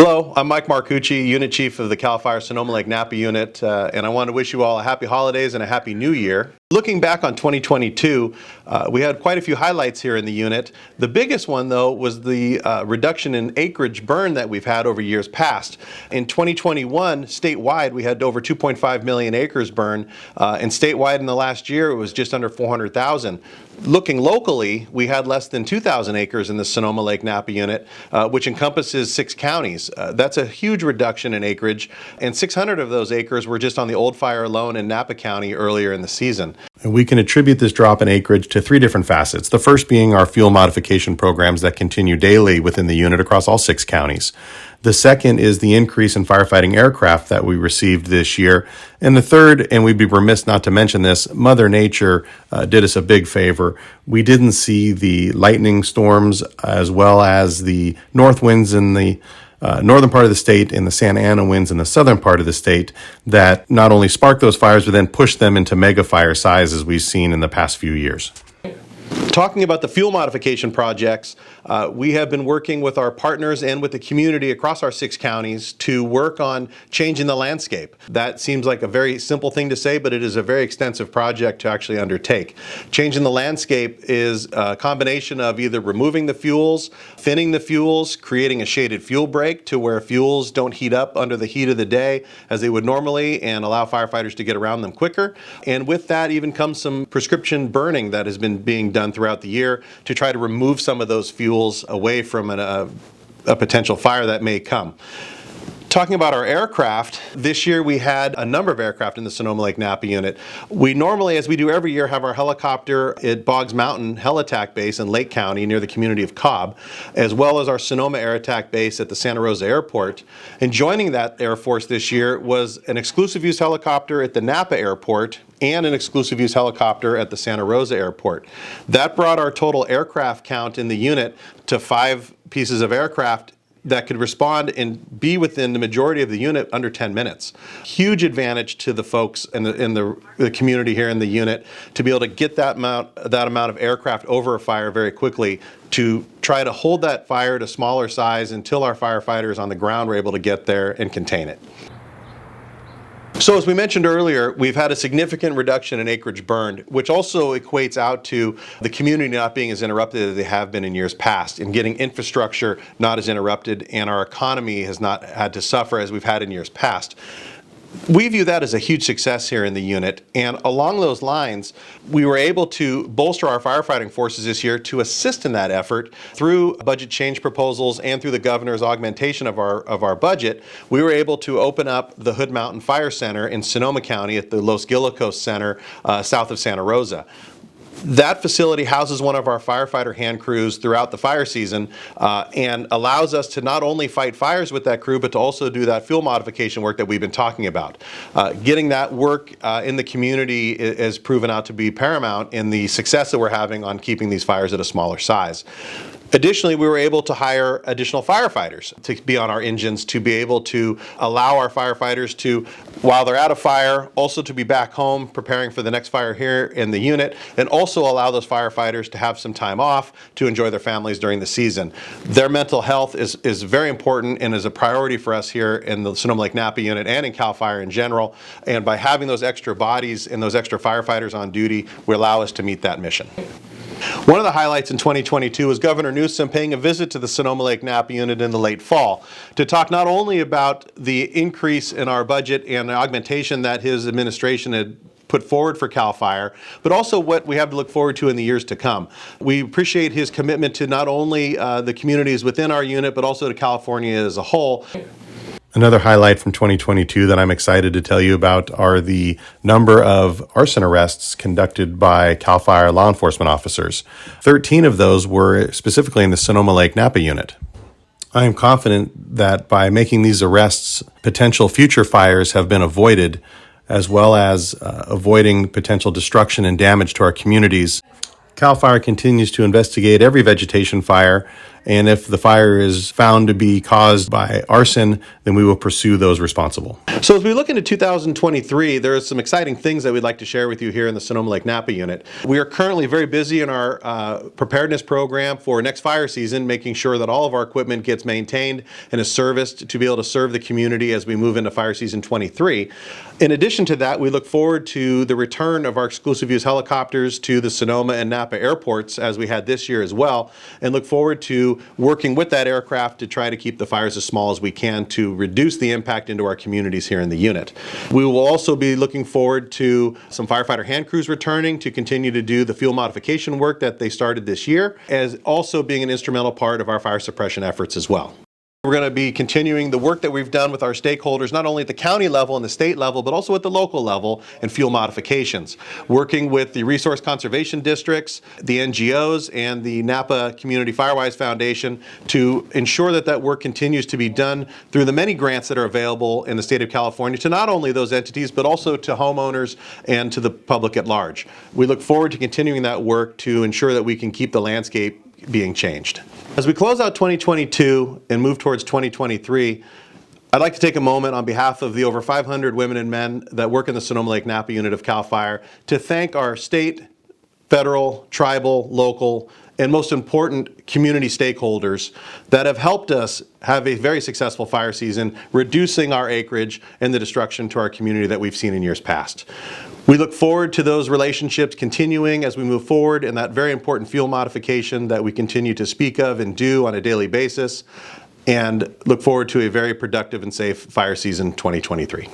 Hello, I'm Mike Marcucci, Unit Chief of the CAL FIRE Sonoma-Lake-Napa Unit, and I want to wish you all a happy holidays and a happy new year. Looking back on 2022, we had quite a few highlights here in the unit. The biggest one, though, was the reduction in acreage burn that we've had over years past. In 2021, statewide, we had over 2.5 million acres burn, and statewide in the last year, it was just under 400,000. Looking locally, we had less than 2,000 acres in the Sonoma-Lake-Napa unit, which encompasses 6 counties. That's a huge reduction in acreage, and 600 of those acres were just on the Old Fire alone in Napa County earlier in the season. And we can attribute this drop in acreage to 3 different facets. The first being our fuel modification programs that continue daily within the unit across all 6 counties. The second is the increase in firefighting aircraft that we received this year. And the third, and we'd be remiss not to mention this, Mother Nature did us a big favor. We didn't see the lightning storms as well as the north winds in the northern part of the state and the Santa Ana winds in the southern part of the state that not only sparked those fires, but then pushed them into mega fire size as we've seen in the past few years. Talking about the fuel modification projects, we have been working with our partners and with the community across our 6 counties to work on changing the landscape. That seems like a very simple thing to say, but it is a very extensive project to actually undertake. Changing the landscape is a combination of either removing the fuels, thinning the fuels, creating a shaded fuel break to where fuels don't heat up under the heat of the day as they would normally and allow firefighters to get around them quicker. And with that even comes some prescription burning that has been being done throughout the year to try to remove some of those fuels away from a potential fire that may come. Talking about our aircraft, this year we had a number of aircraft in the Sonoma-Lake-Napa unit. We normally, as we do every year, have our helicopter at Boggs Mountain Heli-Attack Base in Lake County near the community of Cobb, as well as our Sonoma Air Attack Base at the Santa Rosa Airport. And joining that Air Force this year was an exclusive use helicopter at the Napa Airport and an exclusive use helicopter at the Santa Rosa Airport. That brought our total aircraft count in the unit to 5 pieces of aircraft that could respond and be within the majority of the unit under 10 minutes. Huge advantage to the folks in the community here in the unit to be able to get that amount of aircraft over a fire very quickly to try to hold that fire to smaller size until our firefighters on the ground were able to get there and contain it. So as we mentioned earlier, we've had a significant reduction in acreage burned, which also equates out to the community not being as interrupted as they have been in years past, and getting infrastructure not as interrupted, and our economy has not had to suffer as we've had in years past. We view that as a huge success here in the unit, and along those lines, we were able to bolster our firefighting forces this year to assist in that effort through budget change proposals and through the governor's augmentation of our budget. We were able to open up the Hood Mountain Fire Center in Sonoma County at the Los Guilacos Center south of Santa Rosa. That facility houses one of our firefighter hand crews throughout the fire season and allows us to not only fight fires with that crew, but to also do that fuel modification work that we've been talking about. Getting that work in the community has proven out to be paramount in the success that we're having on keeping these fires at a smaller size. Additionally, we were able to hire additional firefighters to be on our engines to be able to allow our firefighters to, while they're out of fire, also to be back home preparing for the next fire here in the unit, and also allow those firefighters to have some time off to enjoy their families during the season. Their mental health is very important and is a priority for us here in the Sonoma-Lake-Napa unit and in CAL FIRE in general. And by having those extra bodies and those extra firefighters on duty, will allow us to meet that mission. One of the highlights in 2022 was Governor Newsom paying a visit to the Sonoma-Lake-Napa unit in the late fall to talk not only about the increase in our budget and the augmentation that his administration had put forward for CAL FIRE, but also what we have to look forward to in the years to come. We appreciate his commitment to not only the communities within our unit, but also to California as a whole. Another highlight from 2022 that I'm excited to tell you about are the number of arson arrests conducted by CAL FIRE law enforcement officers. 13 of those were specifically in the Sonoma-Lake-Napa unit. I am confident that by making these arrests, potential future fires have been avoided, as well as avoiding potential destruction and damage to our communities. CAL FIRE continues to investigate every vegetation fire And if the fire is found to be caused by arson, then we will pursue those responsible. So as we look into 2023, there are some exciting things that we'd like to share with you here in the Sonoma-Lake-Napa unit. We are currently very busy in our preparedness program for next fire season, making sure that all of our equipment gets maintained and is serviced to be able to serve the community as we move into fire season 23. In addition to that, we look forward to the return of our exclusive use helicopters to the Sonoma and Napa airports as we had this year as well, and look forward to working with that aircraft to try to keep the fires as small as we can to reduce the impact into our communities here in the unit. We will also be looking forward to some firefighter hand crews returning to continue to do the fuel modification work that they started this year, as also being an instrumental part of our fire suppression efforts as well. We're going to be continuing the work that we've done with our stakeholders, not only at the county level and the state level, but also at the local level in fuel modifications. Working with the resource conservation districts, the NGOs, and the Napa Community Firewise Foundation to ensure that that work continues to be done through the many grants that are available in the state of California to not only those entities, but also to homeowners and to the public at large. We look forward to continuing that work to ensure that we can keep the landscape being changed. As we close out 2022 and move towards 2023, I'd like to take a moment on behalf of the over 500 women and men that work in the Sonoma-Lake-Napa unit of CAL FIRE to thank our state, federal, tribal, local, and most important, community stakeholders that have helped us have a very successful fire season, reducing our acreage and the destruction to our community that we've seen in years past. We look forward to those relationships continuing as we move forward in that very important fuel modification that we continue to speak of and do on a daily basis, and look forward to a very productive and safe fire season 2023.